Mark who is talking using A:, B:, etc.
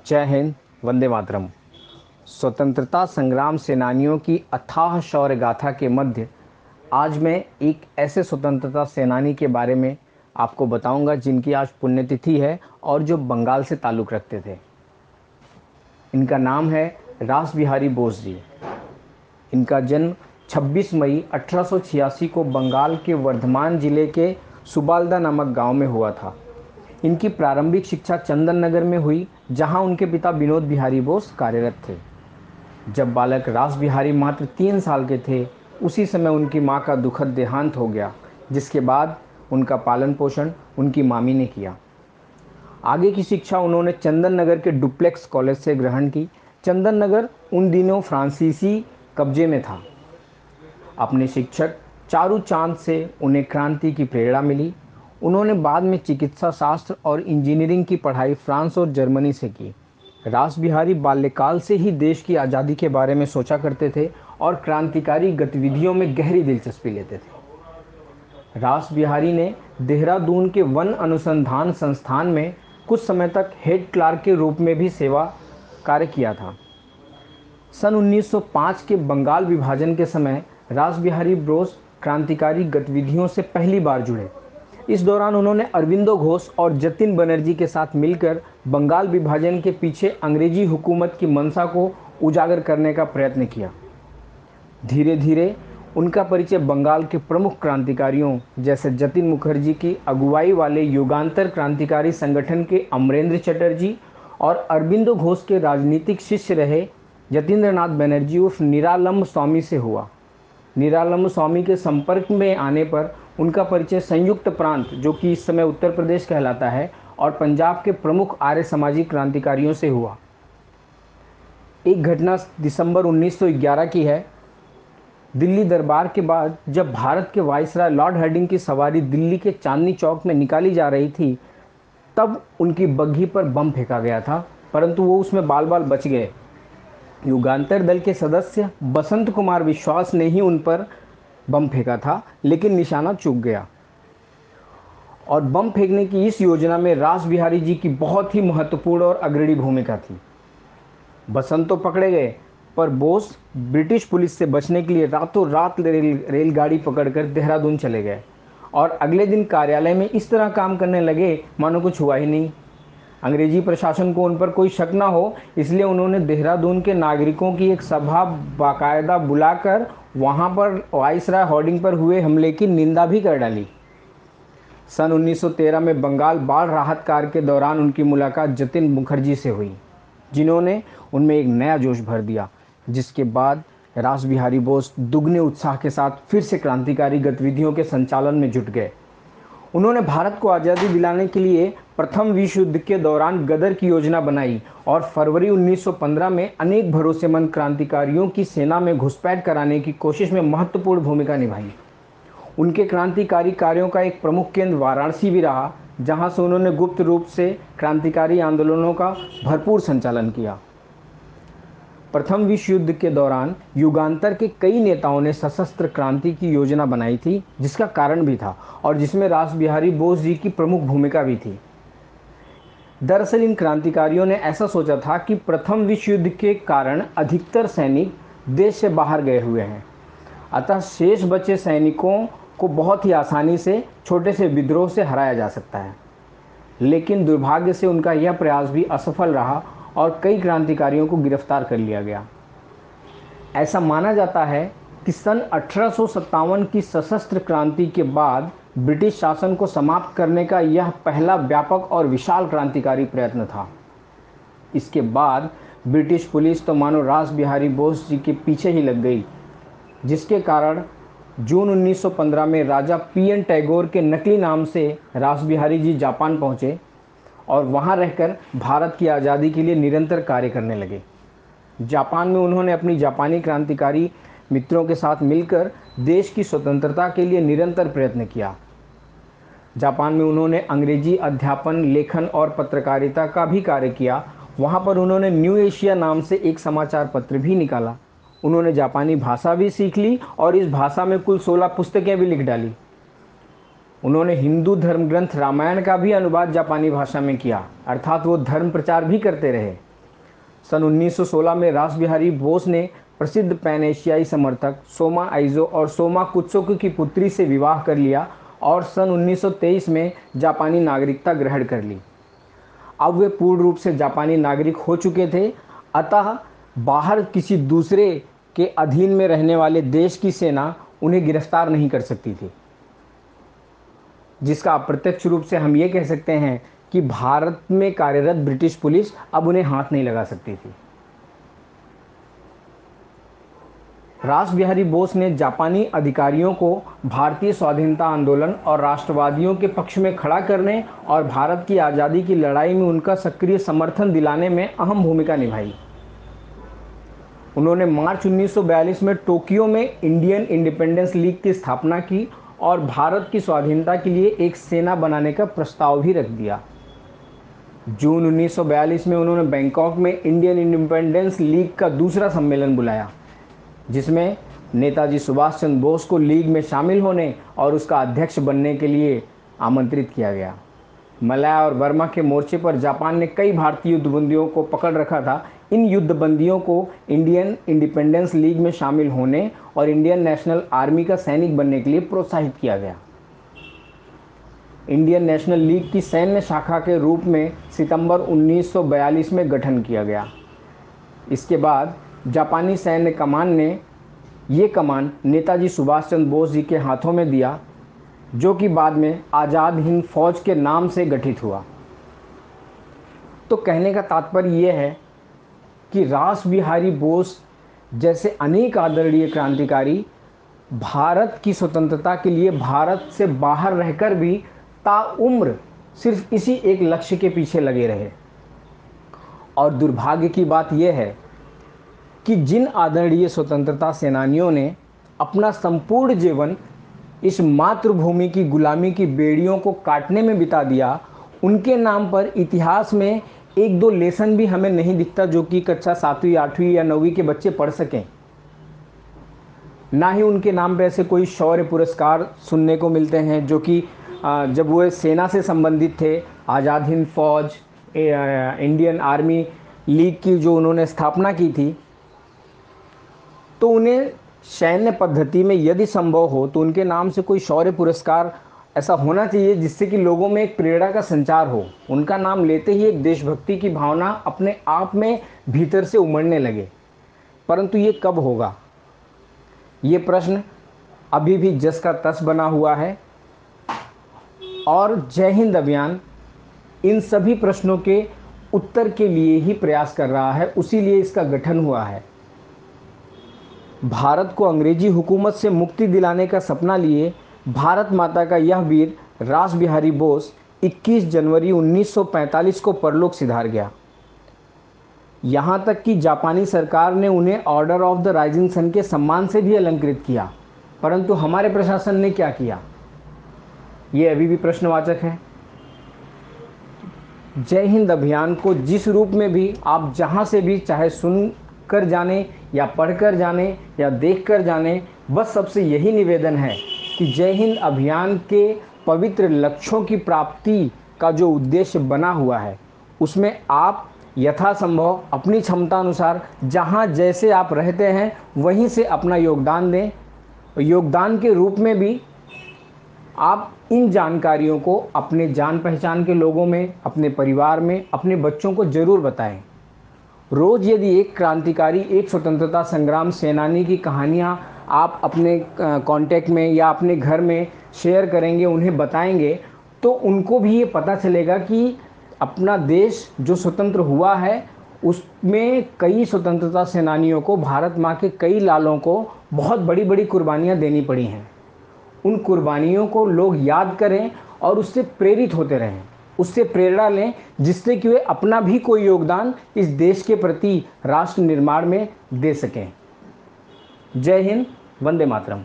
A: जय हिंद, वंदे मातरम। स्वतंत्रता संग्राम सेनानियों की अथाह शौर्य गाथा के मध्य आज मैं एक ऐसे स्वतंत्रता सेनानी के बारे में आपको बताऊंगा जिनकी आज पुण्यतिथि है और जो बंगाल से ताल्लुक़ रखते थे। इनका नाम है रास बिहारी बोस जी। इनका जन्म 26 मई 1886 को बंगाल के वर्धमान जिले के सुबालदा नामक गांव में हुआ था। इनकी प्रारंभिक शिक्षा चंदन नगर में हुई, जहां उनके पिता विनोद बिहारी बोस कार्यरत थे। जब बालक रास बिहारी मात्र 3 साल के थे, उसी समय उनकी मां का दुखद देहांत हो गया, जिसके बाद उनका पालन पोषण उनकी मामी ने किया। आगे की शिक्षा उन्होंने चंदन नगर के डुप्लेक्स कॉलेज से ग्रहण की। चंदन नगर उन दिनों फ्रांसीसी कब्जे में था। अपने शिक्षक चारू चांद से उन्हें क्रांति की प्रेरणा मिली। उन्होंने बाद में चिकित्सा शास्त्र और इंजीनियरिंग की पढ़ाई फ्रांस और जर्मनी से की। रास बिहारी बाल्यकाल से ही देश की आज़ादी के बारे में सोचा करते थे और क्रांतिकारी गतिविधियों में गहरी दिलचस्पी लेते थे। रास बिहारी ने देहरादून के वन अनुसंधान संस्थान में कुछ समय तक हेड क्लार्क के रूप में भी सेवा कार्य किया था। सन 1905 के बंगाल विभाजन के समय रास बिहारी बोस क्रांतिकारी गतिविधियों से पहली बार जुड़े। इस दौरान उन्होंने अरविंदो घोष और जतिन बनर्जी के साथ मिलकर बंगाल विभाजन के पीछे अंग्रेजी हुकूमत की मंशा को उजागर करने का प्रयत्न किया। धीरे धीरे उनका परिचय बंगाल के प्रमुख क्रांतिकारियों जैसे जतिन मुखर्जी की अगुवाई वाले युगांतर क्रांतिकारी संगठन के अमरेंद्र चटर्जी और अरविंदो घोष के राजनीतिक शिष्य रहे जतीन्द्रनाथ बनर्जी उर्फ निरालंब स्वामी से हुआ। निरालंब स्वामी के संपर्क में आने पर उनका परिचय संयुक्त प्रांत, जो कि इस समय उत्तर प्रदेश कहलाता है, और पंजाब के प्रमुख आर्य सामाजिक क्रांतिकारियों से हुआ। एक घटना दिसंबर 1911 की है। दिल्ली दरबार के बाद जब भारत के वायसराय लॉर्ड हार्डिंग की सवारी दिल्ली के चांदनी चौक में निकाली जा रही थी, तब उनकी बग्घी पर बम फेंका गया था, परंतु वो उसमें बाल बाल बच गए। युगांतर दल के सदस्य बसंत कुमार विश्वास ने ही उन पर बम फेंका था, लेकिन निशाना चूक गया और बम फेंकने की इस योजना में रास बिहारी जी की बहुत ही महत्वपूर्ण और अग्रणी भूमिका थी। बसंत तो पकड़े गए, पर बोस ब्रिटिश पुलिस से बचने के लिए रातों रात रेलगाड़ी पकड़कर देहरादून चले गए और अगले दिन कार्यालय में इस तरह काम करने लगे मानो कुछ हुआ ही नहीं। अंग्रेजी प्रशासन को उन पर कोई शक ना हो, इसलिए उन्होंने देहरादून के नागरिकों की एक सभा बाकायदा बुलाकर वहां पर वायसराय होर्डिंग पर हुए हमले की निंदा भी कर डाली। सन 1913 में बंगाल बाढ़ राहत कार्य के दौरान उनकी मुलाकात जतिन मुखर्जी से हुई, जिन्होंने उनमें एक नया जोश भर दिया, जिसके बाद रास बिहारी बोस दुगने उत्साह के साथ फिर से क्रांतिकारी गतिविधियों के संचालन में जुट गए। उन्होंने भारत को आज़ादी दिलाने के लिए प्रथम विश्व युद्ध के दौरान गदर की योजना बनाई और फरवरी 1915 में अनेक भरोसेमंद क्रांतिकारियों की सेना में घुसपैठ कराने की कोशिश में महत्वपूर्ण भूमिका निभाई। उनके क्रांतिकारी कार्यों का एक प्रमुख केंद्र वाराणसी भी रहा, जहां से उन्होंने गुप्त रूप से क्रांतिकारी आंदोलनों का भरपूर संचालन किया। प्रथम विश्व युद्ध के दौरान युगांतर के कई नेताओं ने सशस्त्र क्रांति की योजना बनाई थी, जिसका कारण भी था और जिसमें रास बिहारी बोस जी की प्रमुख भूमिका भी थी। दरअसल इन क्रांतिकारियों ने ऐसा सोचा था कि प्रथम विश्व युद्ध के कारण अधिकतर सैनिक देश से बाहर गए हुए हैं, अतः शेष बचे सैनिकों को बहुत ही आसानी से छोटे से विद्रोह से हराया जा सकता है। लेकिन दुर्भाग्य से उनका यह प्रयास भी असफल रहा और कई क्रांतिकारियों को गिरफ्तार कर लिया गया। ऐसा माना जाता है कि सन 1857 की सशस्त्र क्रांति के बाद ब्रिटिश शासन को समाप्त करने का यह पहला व्यापक और विशाल क्रांतिकारी प्रयत्न था। इसके बाद ब्रिटिश पुलिस तो मानो रास बिहारी बोस जी के पीछे ही लग गई, जिसके कारण जून 1915 में राजा पीएन टैगोर के नकली नाम से रास बिहारी जी जापान पहुंचे और वहां रहकर भारत की आज़ादी के लिए निरंतर कार्य करने लगे। जापान में उन्होंने अपनी जापानी क्रांतिकारी मित्रों के साथ मिलकर देश की स्वतंत्रता के लिए निरंतर प्रयत्न किया। जापान में उन्होंने अंग्रेजी अध्यापन, लेखन और पत्रकारिता का भी कार्य किया। वहां पर उन्होंने न्यू एशिया नाम से एक समाचार पत्र भी निकाला। उन्होंने जापानी भाषा भी सीख ली और इस भाषा में कुल 16 पुस्तकें भी लिख डाली। उन्होंने हिंदू धर्म ग्रंथ रामायण का भी अनुवाद जापानी भाषा में किया, अर्थात वो धर्म प्रचार भी करते रहे। सन 1916 में रास बिहारी बोस ने प्रसिद्ध पैन एशियाई समर्थक सोमा आइजो और सोमा कुत्सोकू की पुत्री से विवाह कर लिया और सन 1923 में जापानी नागरिकता ग्रहण कर ली। अब वे पूर्ण रूप से जापानी नागरिक हो चुके थे, अतः बाहर किसी दूसरे के अधीन में रहने वाले देश की सेना उन्हें गिरफ्तार नहीं कर सकती थी, जिसका अप्रत्यक्ष रूप से हम ये कह सकते हैं कि भारत में कार्यरत ब्रिटिश पुलिस अब उन्हें हाथ नहीं लगा सकती थी। रास बिहारी बोस ने जापानी अधिकारियों को भारतीय स्वाधीनता आंदोलन और राष्ट्रवादियों के पक्ष में खड़ा करने और भारत की आज़ादी की लड़ाई में उनका सक्रिय समर्थन दिलाने में अहम भूमिका निभाई। उन्होंने मार्च 1942 में टोक्यो में इंडियन इंडिपेंडेंस लीग की स्थापना की और भारत की स्वाधीनता के लिए एक सेना बनाने का प्रस्ताव भी रख दिया। जून 1942 में उन्होंने बैंकॉक में इंडियन इंडिपेंडेंस लीग का दूसरा सम्मेलन बुलाया, जिसमें नेताजी सुभाष चंद्र बोस को लीग में शामिल होने और उसका अध्यक्ष बनने के लिए आमंत्रित किया गया। मलय और बर्मा के मोर्चे पर जापान ने कई भारतीय युद्धबंदियों को पकड़ रखा था। इन युद्धबंदियों को इंडियन इंडिपेंडेंस लीग में शामिल होने और इंडियन नेशनल आर्मी का सैनिक बनने के लिए प्रोत्साहित किया गया। इंडियन नेशनल लीग की सैन्य शाखा के रूप में सितंबर 1942 में गठन किया गया। इसके बाद जापानी सैन्य कमान ने ये कमान नेताजी सुभाष चंद्र बोस जी के हाथों में दिया, जो कि बाद में आज़ाद हिंद फौज के नाम से गठित हुआ। तो कहने का तात्पर्य यह है कि रास बिहारी बोस जैसे अनेक आदरणीय क्रांतिकारी भारत की स्वतंत्रता के लिए भारत से बाहर रहकर भी ताउम्र सिर्फ इसी एक लक्ष्य के पीछे लगे रहे। और दुर्भाग्य की बात यह है कि जिन आदरणीय स्वतंत्रता सेनानियों ने अपना संपूर्ण जीवन इस मातृभूमि की गुलामी की बेड़ियों को काटने में बिता दिया, उनके नाम पर इतिहास में एक दो लेसन भी हमें नहीं दिखता जो कि कक्षा 7वीं 8वीं या 9वीं के बच्चे पढ़ सकें। ना ही उनके नाम पे ऐसे कोई शौर्य पुरस्कार सुनने को मिलते हैं, जो कि जब वो सेना से संबंधित थे, आज़ाद हिंद फौज, इंडियन आर्मी लीग की जो उन्होंने स्थापना की थी, तो उन्हें सैन्य पद्धति में यदि संभव हो तो उनके नाम से कोई शौर्य पुरस्कार ऐसा होना चाहिए जिससे कि लोगों में एक प्रेरणा का संचार हो। उनका नाम लेते ही एक देशभक्ति की भावना अपने आप में भीतर से उमड़ने लगे। परंतु ये कब होगा, ये प्रश्न अभी भी जस का तस बना हुआ है। और जय हिंद अभियान इन सभी प्रश्नों के उत्तर के लिए ही प्रयास कर रहा है, उसी लिए इसका गठन हुआ है। भारत को अंग्रेजी हुकूमत से मुक्ति दिलाने का सपना लिए भारत माता का यह वीर रास बिहारी बोस 21 जनवरी 1945 को परलोक सिधार गया। यहाँ तक कि जापानी सरकार ने उन्हें order of the rising sun के सम्मान से भी अलंकृत किया, परंतु हमारे प्रशासन ने क्या किया, ये अभी भी प्रश्नवाचक है। जय हिंद अभियान को जिस रूप में भी आप जहाँ से भी चाहे सुन कर जाने या पढ़ कर जाने या देख कर जाने, बस सबसे यही निवेदन है कि जय हिंद अभियान के पवित्र लक्ष्यों की प्राप्ति का जो उद्देश्य बना हुआ है, उसमें आप यथासंभव अपनी क्षमता अनुसार जहाँ जैसे आप रहते हैं वहीं से अपना योगदान दें। योगदान के रूप में भी आप इन जानकारियों को अपने जान पहचान के लोगों में, अपने परिवार में, अपने बच्चों को ज़रूर बताएं। रोज़ यदि एक क्रांतिकारी, एक स्वतंत्रता संग्राम सेनानी की कहानियाँ आप अपने कांटेक्ट में या अपने घर में शेयर करेंगे, उन्हें बताएंगे, तो उनको भी ये पता चलेगा कि अपना देश जो स्वतंत्र हुआ है उसमें कई स्वतंत्रता सेनानियों को, भारत माँ के कई लालों को बहुत बड़ी बड़ी कुर्बानियाँ देनी पड़ी हैं। उन कुर्बानियों को लोग याद करें और उससे प्रेरित होते रहें, उससे प्रेरणा लें, जिससे कि वे अपना भी कोई योगदान इस देश के प्रति राष्ट्र निर्माण में दे सकें। जय हिंद, वंदे मातरम।